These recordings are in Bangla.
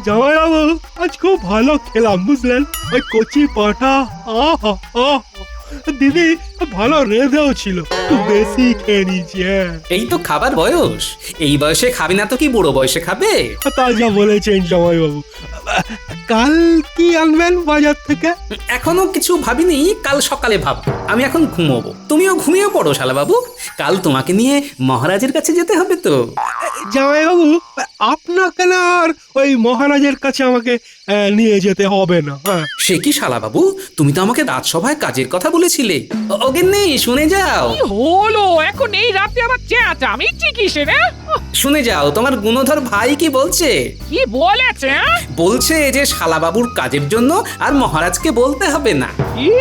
জামাইবাবু আজ খুব ভালো খেলাম বুঝলেন, ওই কচি পাঠা। আহা আহ দিদি ভালো রেঁধেও ছিল, একটু বেশি খেয়ে নিয়েছি। হ্যাঁ এই তো খাবার বয়স, এই বয়সে খাবি না তো কি বুড়ো বয়সে খাবে? তা যা বলেছেন জামাইবাবু। কাল কি আনবেন বাজার থেকে? এখনো কিছু ভাবিনি, কাল সকালে ভাব। আমি এখন ঘুমোবো, তুমিও ঘুমিয়ে পড়ো শালাবাবু। কাল তোমাকে নিয়ে মহারাজের কাছে যেতে হবে তো। জামাইবাবু আপনাকে না আর ওই মহারাজের কাছে আমাকে নিয়ে যেতে হবে না। হ্যাঁ সে কি শালাবাবু, তুমি তো আমাকে রাজসভায় কাজের কথা বলেছিলে। নেই শুনে যাও। কি হলো এখন এই রাতে আবার চেঁচামেচি কিসের? শুনে যাও, তোমার গুণধর ভাই কি বলছে। কি বলেছে? বলছে যে শালাবাবুর কাজের জন্য আর মহারাজকে বলতে হবে না।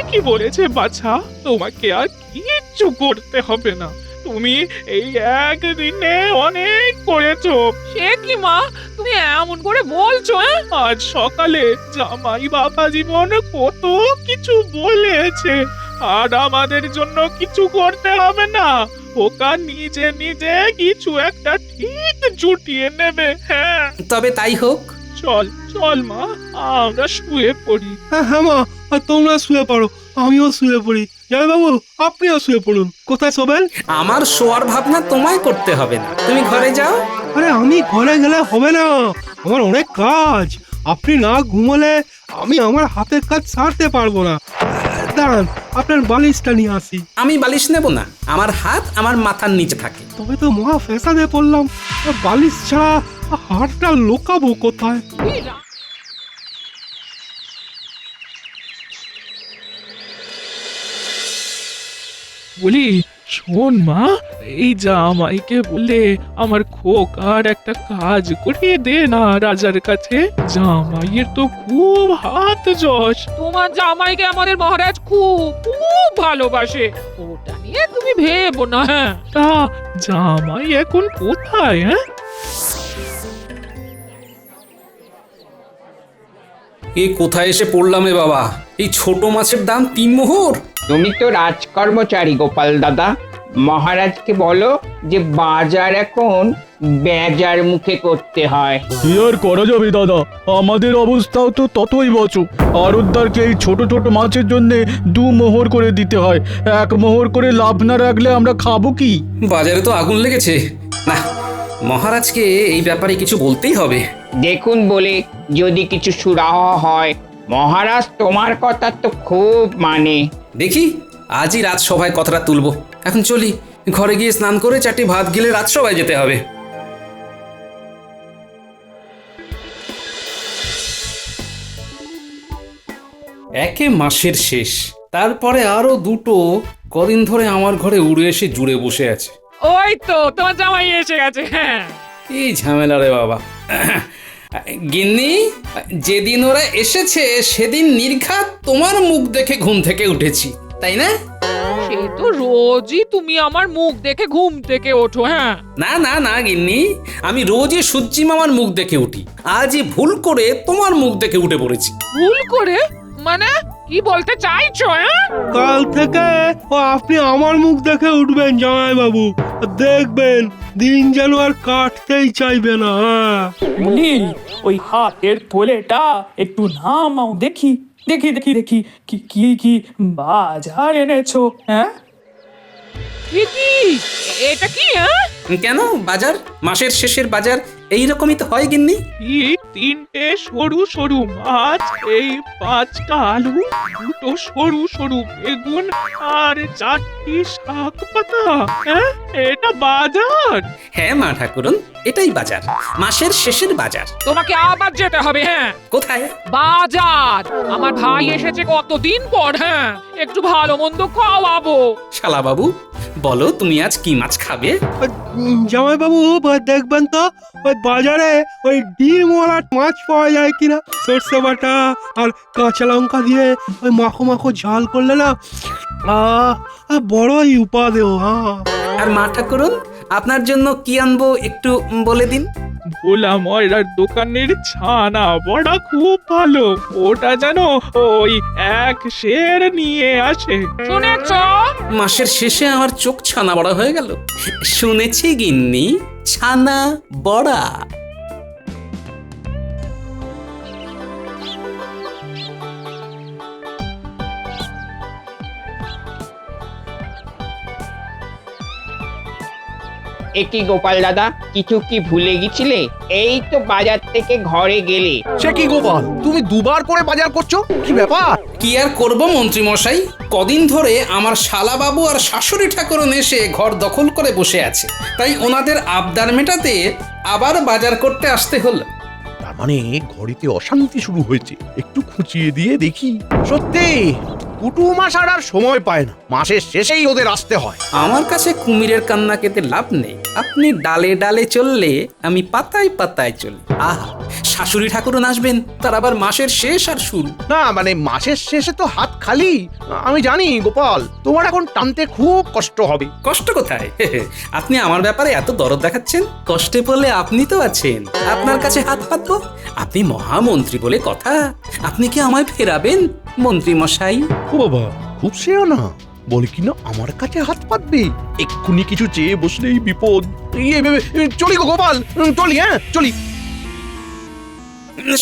কি বলেছে বাছা, তোমাকে আর কিচ্ছু করতে হবে না, তুমি এই একদিনে অনেক করেছো। সে কি মা, তুমি এমন করে বলছো? আজ সকালে জামাই বাবা জীবন কত কিছু বলেছে, আর আমাদের জন্য কিছু করতে হবে না, ওকা নিজে নিজে কিছু একটা ঠিক জুটিয়ে নেবে। হ্যাঁ তবে তাই হোক। চল চল মা, আমরা শুয়ে পড়ি। হ্যাঁ মা, তোমরা শুয়ে পড়ো, আমিও শুয়ে পড়ি। জামাইবাবু আপনিও শুয়ে পড়ুন। কোথায় শোবেন? আমার শোয়ার ভাবনা তোমায় করতে হবে না, তুমি ঘরে যাও। আরে আমি ঘরে গেলে হবে না, আমার অনেক কাজ। আপনি না ঘুমোলে আমি আমার হাতের কাজ সারতে পারবো না। দাঁড়ান আপনার বালিশটা নিয়ে আসি। আমি বালিশ নেব না, আমার হাত আমার মাথার নিচে থাকে। তবে তো মহা ফ্যাসাদে পড়লাম, বালিশ ছাড়া হাতটা লুকাবো কোথায়? বলি শোন মা, এই জামাইকে বলে আমার খোকার একটা কাজ করিয়ে দে না রাজার কাছে। জামাইয়ের তো খুব হাত যশ। তোমার জামাইকে আমাদের মহারাজ খুব খুব ভালোবাসে, ওটা নিয়ে তুমি ভেবো না। হ্যাঁ তা জামাই এখন কোথায়? হ্যাঁ এ কোথায় এসে পড়লাম এ বাবা, এই ছোট মাছের দাম 3 মোহর। তুমি তো রাজকর্মচারী গোপাল দাদা, মহারাজকে বলো যে বাজার এখন বেজার মুখে করতে হয়। কি আর করা যাবে দাদা, আমাদের অবস্থাও তো ততই বচো। আরতদারকে এই ছোট ছোট মাছের জন্য 2 মোহর করে দিতে হয়, 1 মোহর করে লাভ না রাখলে আমরা খাবো কি? বাজারে তো আগুন লেগেছে। না, মহারাজকে এই ব্যাপারে কিছু বলতেই হবে। দেখুন বলে যদি কিছু সুরাহা হয়, মহারাজ তোমার কথা তো খুব মানে। দেখি আজই রাজসভায় কথাটা তুলবো। এখন চলি, ঘরে গিয়ে স্নান করে 4টি ভাত গিলে রাজসভায় যেতে হবে। একে মাসের শেষ, তারপরে আরো 2টো কদিন ধরে আমার ঘরে উড়ে এসে জুড়ে বসে আছে। ওই তো তোমার জামাই এসে গেছে। হ্যাঁ এই ঝামেলা রে বাবা। গিন্নি, যেদিন ওরা এসেছে সেদিন নির্ঘাত তোমার মুখ দেখে ঘুম থেকে উঠেছি, তাই না? সে তো রোজই তুমি আমার মুখ দেখে ঘুম থেকে ওঠো। হ্যাঁ না না না গিন্নি, আমি রোজই সূর্যি মামার মুখ দেখে উঠি, আজই ভুল করে তোমার মুখ দেখে উঠে পড়েছি। ভুল করে মানে কি বলতে চাইছো? কাল থেকে আপনি আমার মুখ দেখে উঠবেন জামাইবাবু, দেখবেন দিন যেন আর কাটতেই চাইবে না। বলি ওই হাতের থলেটা একটু নামাও দেখি, দেখি দেখি দেখি কি কি কি বাজার এনেছো। হ্যাঁ কি এটা কি? কেন বাজার, মাসের শেষের বাজার এইরকমই তো হয় গিন্নি। এই 3টে সরু সরু মাছ, এই 5টা আলু, 2টো সরু সরু বেগুন, আর 4টি শাক পাতা। হ্যাঁ এটা বাজার? হ্যাঁ মা ঠাকুরন, এটাই বাজার, মাসের শেষের বাজার। তোমাকে আবার যেতে হবে। হ্যাঁ কোথায়? বাজার। আমার ভাই এসেছে কতদিন পর। হ্যাঁ একটু ভালো মন্দ খাওয়াবো। শালা বাবু, বলো তুমি আজ কি মাছ খাবে? জামাইবাবু দেখবেন তো ওই বাজারে ওই ডিমওয়ালা মাছ পাওয়া যায় কিনা। সর্ষে বাটা আর কাঁচা লঙ্কা দিয়ে ওই মাখো মাখো ঝাল করলে না বড়ই উপাদেয়। হ্যাঁ আর মা ঠাকুরন, আপনার জন্য কি আনবো একটু বলে দিন। ভোলা ময়রার দোকানের ছানা বড়া খুব ভালো, ওটা যেন ওই 1 সের নিয়ে আসে। শুনেছ? মাসের শেষে আমার চোখ ছানা বড়া হয়ে গেল। শুনেছি গিন্নি, ছানা বড়া। একি গোপাল দাদা, কিছু কি ভুলে গেছিলে? এই তো বাজার থেকে ঘরে গেলে। সে কি গোপাল, তুমি দুবার করে বাজার করছো, কি ব্যাপার? কি আর করব মন্ত্রী মশাই, কদিন ধরে আমার শালাবাবু আর শাশুড়ি ঠাকুরন এসে ঘর দখল করে বসে আছে, তাই ওনাদের আবদার মেটাতে আবার বাজার করতে আসতে হলো। তার মানে ঘরেতে অশান্তি শুরু হয়েছে, একটু খুঁচিয়ে দিয়ে দেখি। সত্যি কুটুম আসার আর সময় পায় না, মাসের শেষেই ওদের আসতে হয়। আমার কাছে কুমিরের কান্না কেটে লাভ নেই, আপনি ডালে ডালে চললে আমি পাতায় পাতায় চলি। আহা, শাশুড়ি ঠাকুরন আসবেন, তার আবার মাসের শেষ আর শুরু। না মানে মাসের শেষে তো হাত খালি। আমি জানি গোপাল, তোমার এখন টানতে খুব কষ্ট হবে। কষ্ট কোথায়? আপনি আমার ব্যাপারে এত দরদ দেখাচ্ছেন, কষ্টে পড়লে আপনি তো আছেন, আপনার কাছে হাত পাতবো? আপনি মহামন্ত্রী বলে কথা, আপনি কি আমায় ফেরাবেন মন্ত্রী মশাই? ও বাবা, খুব সেও না, বলে কিনা আমার কাছে হাত পাতবে। এক্ষুনি কিছু চেয়ে বসলেই বিপদ। চলি গো গোপাল, চলি। হ্যাঁ চলি।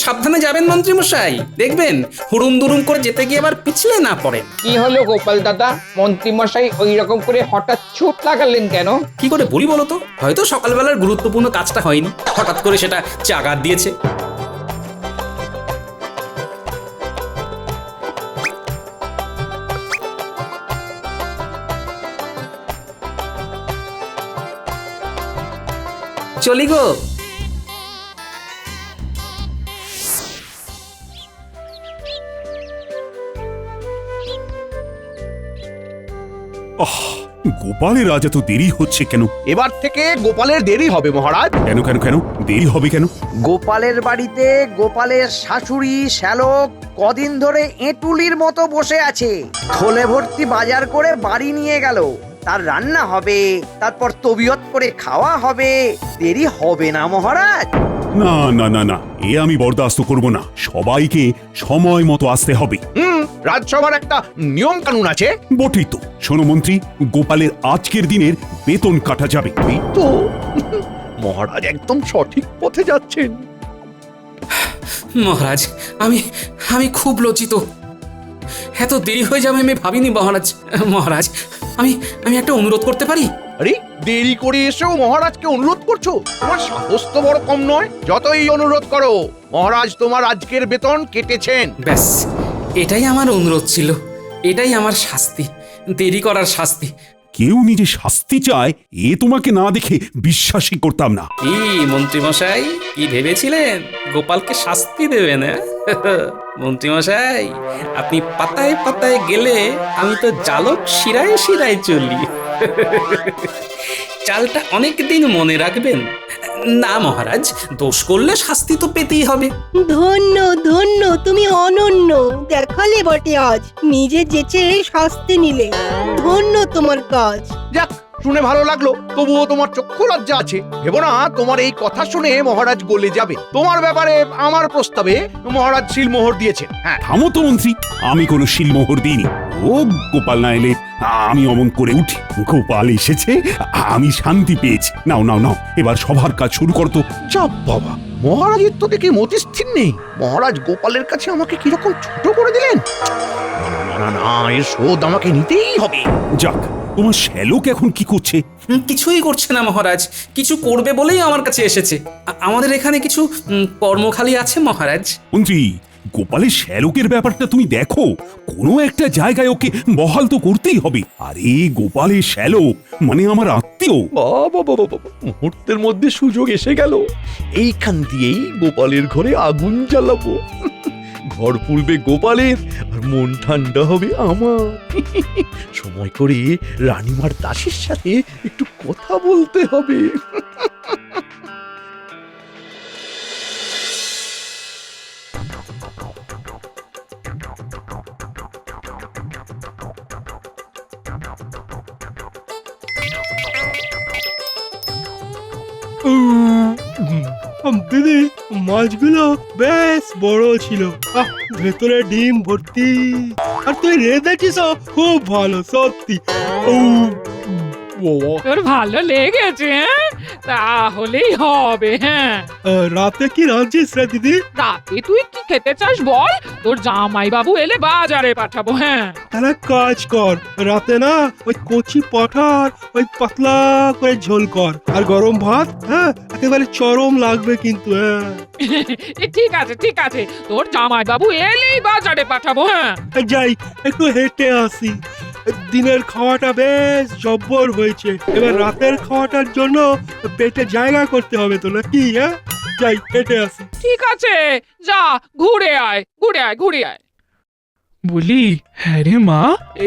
সাবধানে যাবেন মন্ত্রী মশাই, দেখবেন হুড়ুম দুরুম করে যেতে গিয়ে আবার পিছলে না পড়েন। কি হলো গোপাল দাদা, মন্ত্রী মশাই ওই রকম করে হঠাৎ ছুট লাগালেন কেন? কি করে বলি বলো তো, হয়তো সকালবেলার গুরুত্বপূর্ণ কাজটা হয়নি, হঠাৎ করে সেটা চাগার দিয়েছে। চলি গো। গোপালের আজ এত দেরি হচ্ছে কেন? এবার থেকে গোপালের দেরি হবে মহারাজ। কেন কেন কেন দেরি হবে কেন? গোপালের বাড়িতে গোপালের শাশুড়ি শ্যালক কদিন ধরে এঁটুলির মতো বসে আছে। থলে ভর্তি বাজার করে বাড়ি নিয়ে গেল, তার রান্না হবে, তারপর তবিয়ত করে খাওয়া হবে। দেরি হবে না মহারাজ? না না না না, এ আমি বরদাস্ত করব না, সবাইকে সময় মতো আসতে হবে। রাজসভার একটা নিয়ম কানুন আছে। বটেই তো। শোনো মন্ত্রী, গোপালের আজকের দিনের বেতন কাটা যাবে। এই তো মহারাজ একদম সঠিক পথে যাচ্ছেন। মহারাজ, আমি আমি খুব লজ্জিত, এত দেরি হয়ে যাবে আমি ভাবিনি মহারাজ। মহারাজ, আমি আমি একটা অনুরোধ করতে পারি? আরে দেরি করে এসেও মহারাজকে অনুরোধ করছো? তোমার সাহস তো বড় কম নয়। যতই অনুরোধ করো, মহারাজ তোমার আজকের বেতন কেটেছেন। ব্যাস, এটাই আমার অনুরোধ ছিল, এটাই আমার শাস্তি, দেরি করার শাস্তি। কেউ নিজে শাস্তি চায়, এ তোমাকে না দেখে বিশ্বাসই করতাম না। কি মন্ত্রী মশাই, কি ভেবেছিলেন গোপালকে শাস্তি দেবেন? মন্ত্রী মশাই, আপনি পাতায় পাতায় গেলে আমি তো জালক শিরায় শিরায় চলি। চালটা অনেক দিন মনে রাখবেন। না মহারাজ, দোষ করলে শাস্তি তো পেতেই হবে। ধন্য ধন্য, তুমি অনন্য দেখালে বটে আজ, নিজে যেচে শাস্তি নিলে। ধন্য তোমার কাজ। যাক, শুনে ভালো লাগলো। তবুও তোমার চক্ষু লজ্জা আছে। ভেবো না তোমার এই কথা শুনে মহারাজ গলে যাবে। তোমার ব্যাপারে আমার প্রস্তাবে মহারাজ সিলমোহর দিয়েছেন। হ্যাঁ থামো তো মন্ত্রী, আমি কোনো শিলমোহর দিইনি। ও গোপাল না এলে আমি অমন করে উঠি। গোপাল এসেছে, আমি শান্তি পেয়েছি। নাও নাও নাও, এবার সবার কাজ শুরু করতো। চাপ বাবা, মহারাজের তো দেখি মতিস্থির নেই। মহারাজ গোপালের কাছে আমাকে কিরকম ছোট করে দিলেন। না না না, এর শোধ আমাকে নিতেই হবে। যাক, তোমার শ্যালক এখন কি করছে? কিছুই করছে না মহারাজ, কিছু করবে বলেই আমার কাছে এসেছে। আমাদের এখানে কিছু কর্মখালি আছে মহারাজ। মন্ত্রী, গোপালের শ্যালকের ব্যাপারটা তুমি দেখো, কোনো একটা জায়গায় ওকে বহাল তো করতেই হবে। আরে গোপালের শ্যালক মানে আমার আত্মীয়। বাবা বাবা বাবা, মুহূর্তের মধ্যে সুযোগ এসে গেল। এইখান দিয়েই গোপালের ঘরে আগুন জ্বালাবো। ঘর পুড়বে গোপালের, আর মন ঠান্ডা হবে আমার। সময় করে রানীমার দাসীর সাথে একটু কথা বলতে হবে। দিদি, মাছগুলো বেশ বড় ছিল, ভেতরে ডিম ভর্তি। আর তুই রেঁধেছিস খুব ভালো, সত্যি। তোর ভালো লেগেছে? হ্যাঁ, তাহলেই হবে। হ্যাঁ, রাতে কি রাঁধছিস রে দিদি? রাতে তুই কি খেতে চাস বল, তোর জামাই বাবু এলে বাজারে পাঠাবো। হ্যাঁ, তাহলে কাজ কর, রাতে না ওই কচি পাঠার ওই পাতলা করে ঝোল কর, আর গরম ভাত, হ্যাঁ একেবারে চরম লাগবে কিন্তু। হ্যাঁ ঠিক আছে ঠিক আছে, তোর জামাই বাবু এলেই বাজারে পাঠাবো। হ্যাঁ, যাই একটু হেঁটে আসি, দিনের খাওয়াটা বেশ জব্বর হয়েছে, এবার রাতের খাওয়াটার জন্য পেটে জায়গা করতে হবে তো নাকি? হ্যাঁ যাই হেঁটে আসি। ঠিক আছে, যা ঘুরে আয় ঘুরে আয় ঘুরে আয়। বলি, হ্যাঁ রে মা,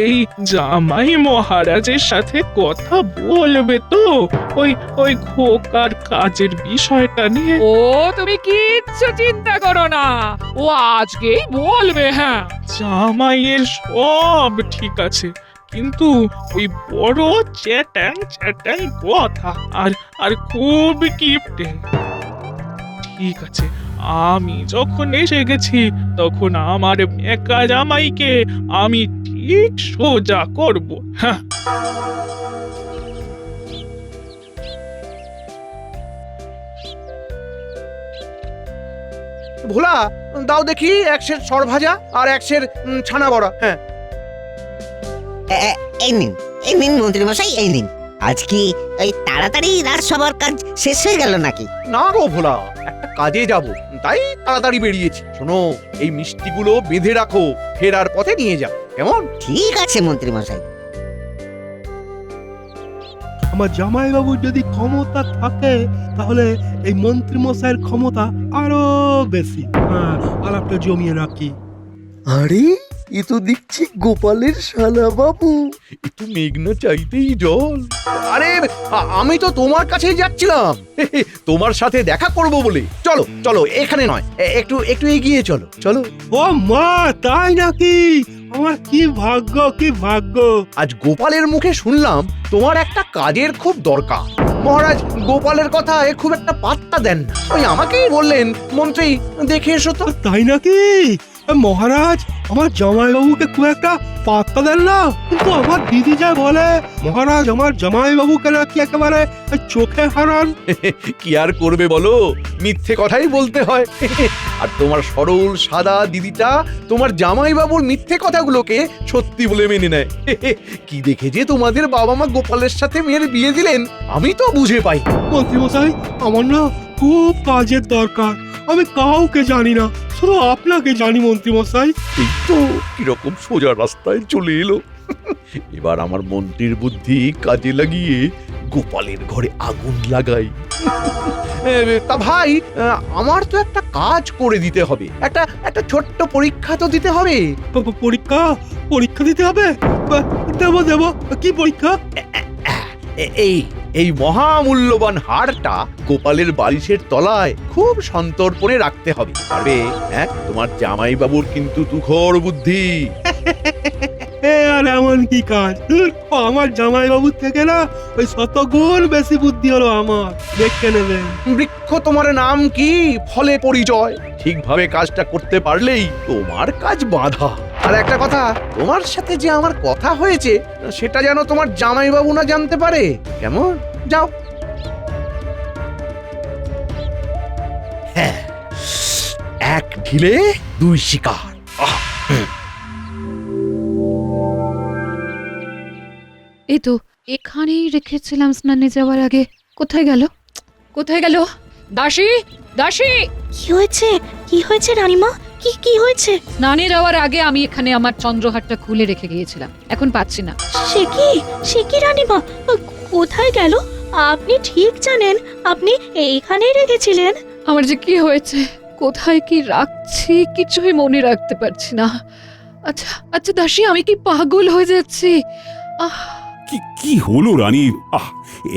এই জামাই মহারাজের সাথে কথা বলবে তো ওই ওই খোকার কাজের বিষয়টা নিয়ে? ও তুমি কিচ্ছু চিন্তা করো না, ও আজকেই বলবে। হ্যাঁ, জামাইয়ের সব ঠিক আছে, কিন্তু ওই বড় চ্যাটাং চ্যাটাং কথা আর আর খুব কিপটে। ঠিক আছে, আমি যখন এসে গেছি তখন আমার একা জামাইকে আমি ঠিক সোজা করব। হ্যাঁ, ভোলা, দাও দেখি এক সের সর ভাজা আর এক সের ছানা বড়া। হ্যাঁ, এই নিন মন্ত্রী মশাই, এই নিন। আজ কি এই তাড়াতাড়ি রাজসভার কাজ শেষ হয়ে গেল নাকি? না গো ভোলা, একটা কাজে যাব, তাই তাড়াতাড়ি বেরিয়েছি। শোনো, এই মিষ্টিগুলো বেঁধে রাখো, ফেরার পথে নিয়ে যাও, কেমন? ঠিক আছে মন্ত্রী মশাই। আমার জামাইবাবুর যদি ক্ষমতা থাকে তাহলে এই মন্ত্রী মশাইয়ের ক্ষমতা আরো বেশি। হ্যাঁ, আলাপটা জমিয়ে রাখি। আরে এ তো দেখছি গোপালের শালা বাবু, একটু মেঘনা চাইতেই জল। আরে আমি তো তোমার কাছেই যাচ্ছিলাম, তোমার সাথে দেখা করব বলে। চলো চলো, এখানে নয়, একটু একটু এগিয়ে চলো চলো। ও মা, তাই নাকি? আমার কি ভাগ্য, কি ভাগ্য! আজ গোপালের মুখে শুনলাম তোমার একটা কাজের খুব দরকার। মহারাজ গোপালের কথায় খুব একটা পাত্তা দেন না, ওই আমাকেই বললেন, মন্ত্রী দেখে এসো তো। তাই নাকি? মহারাজ আমার জামাইবাবুকে খুব একটা পাত্তা দেন না, কিন্তু আমার দিদি যা বলে মহারাজ আমার জামাইবাবুকে নাকি একেবারে চোখে হারান। কি আর করবে বলো, মিথ্যে কথাই বলতে হয়। আর তোমার সরল সাদা দিদিটা তোমার জামাইবাবুর মিথ্যে কথাগুলোকে সত্যি বলে মেনে নেয়। কি দেখে যে তোমাদের বাবা মা গোপালের সাথে মেয়ের বিয়ে দিলেন আমি তো বুঝে পাই। মন্ত্রী মশাই, আমার না খুব কাজের দরকার, আমি কাউকে জানি না, শুধু আপনাকে জানি মন্ত্রী মশাই। এই তো কিরকম সোজা রাস্তায় চলে এলো। এবার আমার মন্ত্রীর বুদ্ধি কাজে লাগিয়ে গোপালের ঘরে আগুন লাগাই। তা ভাই, আমার তো একটা কাজ করে দিতে হবে, একটা একটা ছোট্ট পরীক্ষা তো দিতে হবে। পরীক্ষা? পরীক্ষা দিতে হবে? দেব দেব, কি পরীক্ষা? এই এই মহামূল্যবান হারটা গোপালের বালিশের তলায় খুব সন্তর্পণে রাখতে হবে, পারবে? হ্যাঁ, তোমার জামাইবাবুর কিন্তু তুখর বুদ্ধি। আর এমন কি কাজ? আমার জামাইবাবুর থেকে না ওই শতগুণ বেশি বুদ্ধি হলো আমার, দেখে নেবেন। বৃক্ষ তোমার নাম কি, ফলে পরিচয়। ঠিকভাবে কাজটা করতে পারলেই তোমার কাজ বাঁধা। আর একটা কথা, তোমার সাথে যে আমার কথা হয়েছে সেটা যেন তোমার জামাইবাবু না জানতে পারে, কেমন? যাও। হ্যাঁ, এক ঢিলে দুই শিকার। এই তো এখানেই রেখেছিলাম স্নানে যাওয়ার আগে। কোথায় গেল? কোথায় গেল? দাসী দাসী, কি হয়েছে? কি হয়েছে রানীমা? কি কি হয়েছে? স্নানে যাওয়ার আগে আমি এখানে আমার চন্দ্রহারটা খুলে রেখে গিয়েছিলাম, এখন পাচ্ছি না। সে কি রানীমা, কোথায় গেল? আপনি ঠিক জানেন আপনি এইখানেই রেখেছিলেন। আমার যে কি হয়েছে, কোথায় কি রাখছি কিছুই মনে রাখতে পারছি না। আচ্ছা আচ্ছা দাসী, আমি কি পাগল হয়ে যাচ্ছি? কি কি হলো রানী?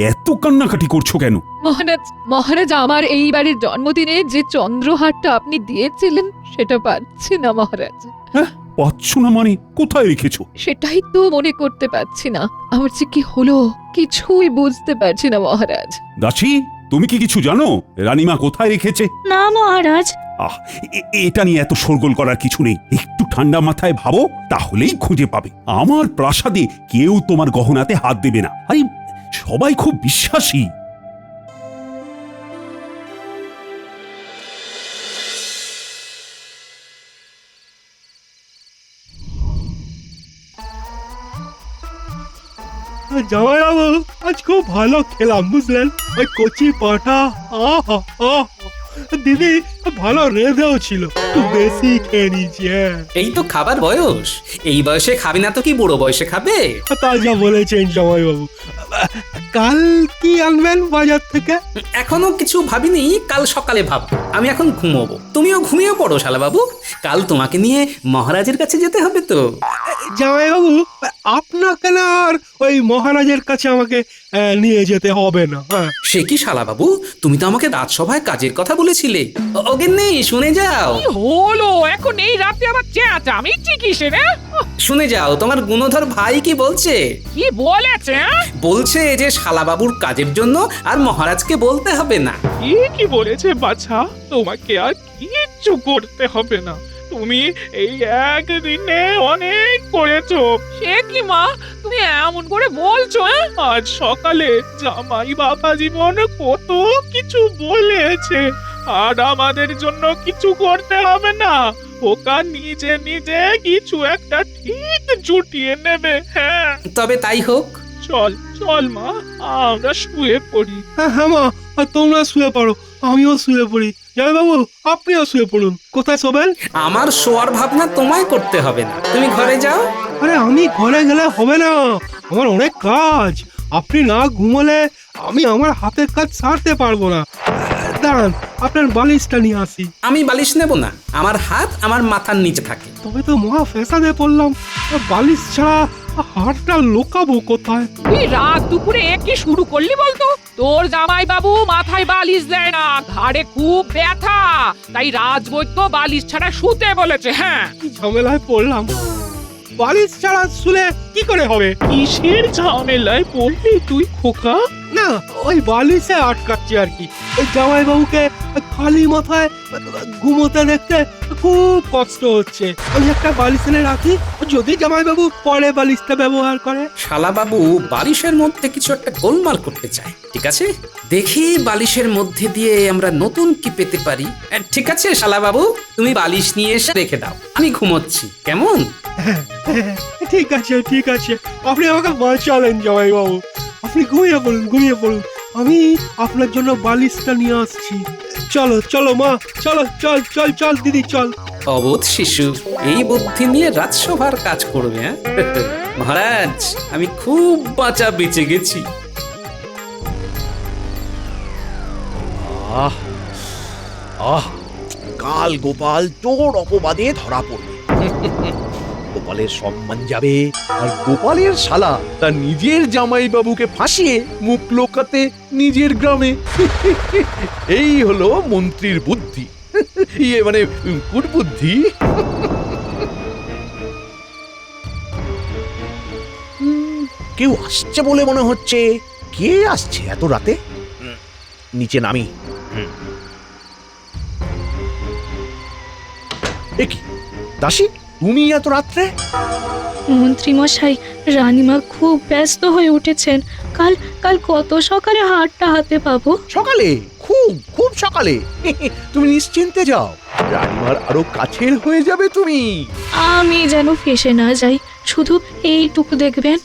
এত কান্নাকাটি করছো কেন? মহারাজ মহারাজ, আমার এই বাড়ির জন্মদিনে যে চন্দ্রহারটা আপনি দিয়েছিলেন সেটা পাচ্ছি না মহারাজ। হ্যাঁ, পাচ্ছ না মানে? কোথায় রেখেছো? সেটাই তো মনে করতে পারছি না, আমার যে কি হলো কিছুই বুঝতে পারছি না মহারাজ। দাসী, তুমি কি কিছু জানো রানীমা কোথায় রেখেছে? না মহারাজ। এটা নিয়ে এত শোরগোল করার কিছু নেই, একটু ঠান্ডা মাথায় ভাবো, তাহলেই খুঁজে পাবে। আমার প্রাসাদে কেউ তোমার গহনাতে হাত দেবে না, আরে সবাই খুব বিশ্বাসী। জামাই বাবু আজ খুব ভালো খেলাম বুঝলেন, ওই কচি পাঠা আহা আহা দিদি ভালো রেঁধেও ছিল, একটু বেশি খেয়ে নিয়েছি। এই তো খাবার বয়স, এই বয়সে খাবি না তো কি বুড়ো বয়সে খাবে? তা যা বলেছেন জামাই বাবু। কাল কি আনবেন বাজার থেকে? এখনো কিছু ভাবিনি, কাল সকালে ভাব। আমি এখন ঘুমোবো, তুমিও ঘুমিয়ে পড়ো শালা বাবু, কাল তোমাকে নিয়ে মহারাজের কাছে যেতে হবে তো। জামাই বাবু আপনাকে না আর ওই মহারাজের কাছে আমাকে নিয়ে যেতে হবে না। সে কি শালা বাবু, তুমি তো আমাকে রাজসভায় কাজের কথা বলেছিলে। ওকে নেই, শুনে যাও। কি হলো এখন এই রাতে আবার চেঁচামেচি কিসের? শুনে যাও, তোমার গুণধর ভাই কি বলছে। কি বলেছে? বলছে যে শালা বাবুর কাজের জন্য আর মহারাজকে বলতে হবে না। কি বলেছে বাছা, তোমাকে আর কিচ্ছু করতে হবে না, তুমি এই একদিনে অনেক করেছো। সে কি মা, তুমি এমন করে বলছো? আজ সকালে জামাই বাবা জীবন কত কিছু বলেছে, আর আমাদের জন্য কিছু করতে হবে না, ওকা নিজে নিজে কিছু একটা ঠিক জুটিয়ে নেবে। হ্যাঁ তবে তাই হোক। চল চল মা, আমরা শুয়ে পড়ি। হ্যাঁ মা, তোমরা শুয়ে পড়ো, আমিও শুয়ে পড়ি। জামাই বাবু আপনিও শুয়ে পড়ুন। কোথায় শোবেন? আমার শোয়ার ভাবনা তোমায় করতে হবে না, তুমি ঘরে যাও। আরে আমি ঘরে গেলে হবে না, আমার অনেক কাজ। আপনি না ঘুমোলে আমি আমার হাতের কাজ সারতে পারবো না। দাঁড়ান আপনার বালিশটা নিয়ে আসি। আমি বালিশ নেব না, আমার হাত আমার মাথার নিচে থাকে। তবে তো মহা ফেসাদে পড়লাম, বালিশ ছাড়া হাতটা লুকাবো কোথায়? তুই রাত দুপুরে কি শুরু করলি বলতো? তোর জামাই বাবু মাথায় বালিশ দেয় না, ঘাড়ে খুব ব্যথা, তাই রাজবৈদ্য বালিশ ছাড়া শুতে বলেছে। হ্যাঁ, কি ঝামেলায় পড়লাম, বালিশ ছাড়া শুলে কি করে হবে? কিসের ঝামেলায় পড়লি তুই খোকা? না ওই বালিশে আটকাচ্ছি আর কি। ওই জামাই বাবুকে খালি মাথায় ঘুমোতে দেখতে খুব কষ্ট হচ্ছে। আমি একটা বালিশ এনে রাখি, যদি জামাই বাবু পরে বালিশটা ব্যবহার করে। শালা বাবু বালিশের মধ্যে কিছু একটা গোলমাল করতে চায়। ঠিক আছে, দেখি বালিশের মধ্যে দিয়ে আমরা নতুন কি পেতে পারি। ঠিক আছে শালা বাবু, তুমি বালিশ নিয়ে এসে রেখে দাও, আমি ঘুমোচ্ছি, কেমন? ঠিক আছে ঠিক আছে, আপনি আমাকে বাঁচালেন জামাই বাবু। আপনি ঘুমিয়ে পড়ুন, ঘুমিয়ে পড়ুন, আমি আপনার জন্য বালিশটা নিয়ে আসছি। চলো চলো মা, চলো, চল চল চল দিদি চল। অবোধ শিশু এই বুদ্ধি নিয়ে রাজসভার কাজ করবে। মহারাজ আমি খুব বাঁচা বেঁচে গেছি। আহ আহ কাল গোপাল তোর অপবাদে ধরা পড়বে। গোপালের সম্মান যাবে, আর গোপালের শালা তার নিজের জামাই বাবুকে ফাঁসিয়ে মুখ লোকাতে নিজের গ্রামে। এই হলো মন্ত্রীর বুদ্ধি, ইয়ে মানে কুটবুদ্ধি। কেউ আসছে বলে মনে হচ্ছে। কে আসছে এত রাতে? নিচে নামি। একি দাসী, তুমি এত রাত্রে? মন্ত্রী মশাই, রানীমা খুব ব্যস্ত হয়ে উঠেছেন, কাল কাল কত সকালে হাটটা হাতে পাবো। সকালে? খুব খুব সকালে? তুমি নিশ্চিন্তে যাও, রানীমার আরো কাছের হয়ে যাবে তুমি। আমি যেন ফেসে না যাই, শুধু এইটুকু দেখবেন।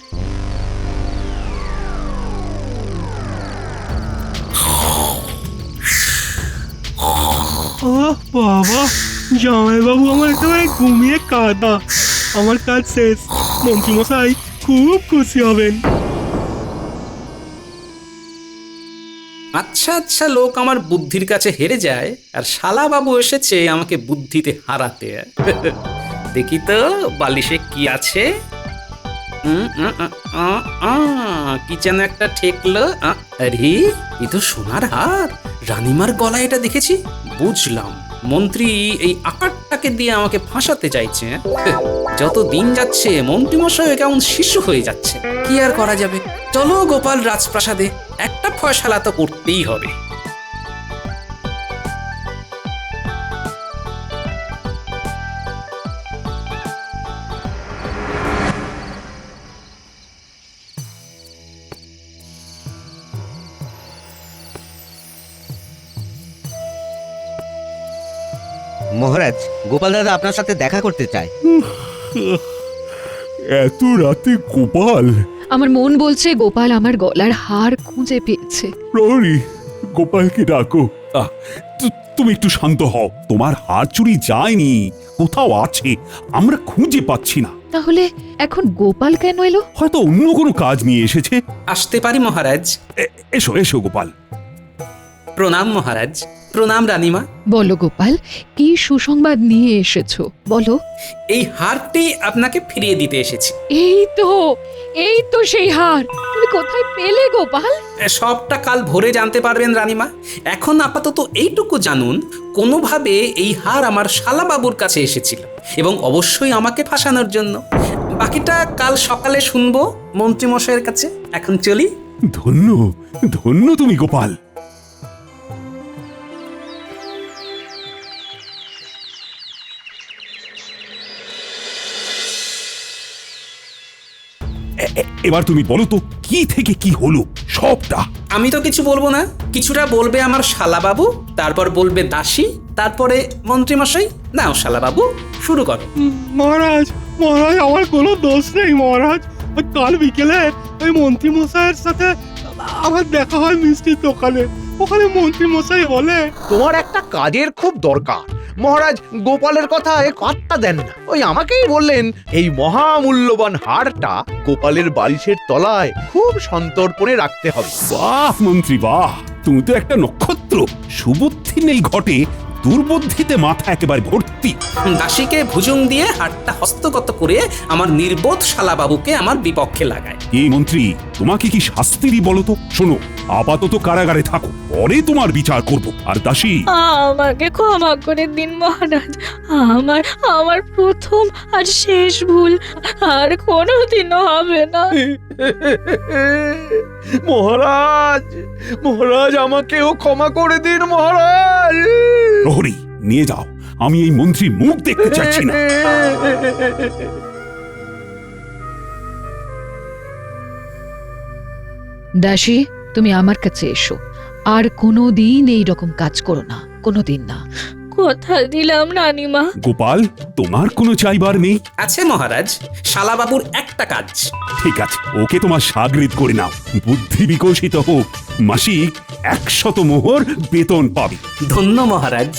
বাবা, জামাই বাবু আমার একেবারে ঘুমিয়ে কাঁদা। আমার কাজ শেষ, মন্ত্রী মশাই খুব খুশি হবেন। আচ্ছা আচ্ছা লোক আমার বুদ্ধির কাছে হেরে যায়, আর শালা বাবু এসেছে আমাকে বুদ্ধিতে হারাতে। দেখি তো বালিশে কি আছে। কি যেন একটা ঠেকলো। আরে এ তো সোনার হার, রানীমার গলায় এটা দেখেছি। বুঝলাম মন্ত্রী এই আকারটাকে দিয়ে আমাকে ফাঁসাতে চাইছে। যত দিন যাচ্ছে মন্ত্রী মশাই কেমন শিশু হয়ে যাচ্ছে। কি আর করা যাবে, চলো গোপাল রাজপ্রাসাদে, একটা ফয়সালা তো করতেই হবে। মহারাজ, গোপাল দাদা আপনার সাথে দেখা করতে চায়। এত রাতে গোপাল? আমার মন বলছে গোপাল আমার গলার হার খুঁজে পেয়েছে। প্রহরী, গোপালকে ডাকো। তুমি একটু শান্ত হও। তোমার হার চুরি যায়নি, কোথাও আছে, আমরা খুঁজে পাচ্ছি না। তাহলে এখন গোপাল কেন এলো? হয়তো অন্য কোনো কাজ নিয়ে এসেছে। আসতে পারি মহারাজ? এসো এসো গোপাল। প্রণাম মহারাজ। প্রণাম রানীমা। বলো গোপাল, কি সুসংবাদ নিয়ে এসেছো বলো। এই হারটি আপনাকে ফিরিয়ে দিতে এসেছি। এই তো সেই হার। তুমি কোথায় পেলে গোপাল? সবটা কাল ভোরে জানতে পারবেন রানীমা। এখন আপাতত এইটুকু জানুন, কোনোভাবে এই হার আমার শালাবাবুর কাছে এসেছিল এবং অবশ্যই আমাকে ফাঁসানোর জন্য। বাকিটা কাল সকালে শুনবো মন্ত্রীমশাইয়ের কাছে। এখন চলি। ধন্য ধন্য তুমি গোপাল। এবার তুমি বলো তো, কি থেকে কি হলো সবটা? আমি তো কিছু বলবো না, কিছুটা বলবে আমার শালাবাবু, তারপর বলবে দাসী, তারপরে মন্ত্রীমশাই। নাও শালাবাবু, শুরু করো। মহারাজ, মহারাজ, আমার কোনো দোষ নেই মহারাজ। ওই কাল বিকেলে ওই মন্ত্রী মশাইয়ের সাথে আমার দেখা হয় মিষ্টির দোকানে। ওখানে মন্ত্রী মশাই বলে, তোমার একটা কাজের খুব দরকার। মহারাজ গোপালের কথায় পাত্তা দেন না, ওই আমাকেই বললেন এই মহামূল্যবান হারটা গোপালের বালিশের তলায় খুব সন্তর্পণে রাখতে হবে। বাহ মন্ত্রী বাহ, তুমি তো একটা নক্ষত্র। সুবুদ্ধি নেই ঘটে, দুর্বুদ্ধিতে মাথা একেবারে ভর্তি। দাসীকে ভুজুং দিয়ে হাতটা হস্তগত করে আমার নির্বোধ শালাবাবুকে আমার বিপক্ষে লাগায়। এই মন্ত্রী, তোমাকে কি শাস্তি দিই বলো তো? শোনো, আপাতত কারাগারে থাকো, পরে তোমার বিচার করব। আর দাসী, আমাকে ক্ষমা করে দিন মহারাজ। আমার প্রথম আর শেষ ভুল, আর কোনোদিনও হবে না। মহারাজ, মহারাজ, আমাকেও ক্ষমা করে দিন মহারাজ। প্রহরী, নিয়ে যাও, আমি এই মন্ত্রীর মুখ দেখতে চাচ্ছি না। দাসী, তুমি আমার কাছে এসো। আর কোনোদিন এই রকম কাজ করো না, কোনোদিন না। কথা দিলাম রানীমা। গোপাল, তোমার কোনো চাইবার নেই? আছে মহারাজ, শালাবাবুর একটা কাজ। ঠিক আছে, ওকে তোমার সাগরিদ করে নাও। বুদ্ধি বিকশিত হোক, মাসিক 100 মোহর বেতন পাবে। ধন্য মহারাজ।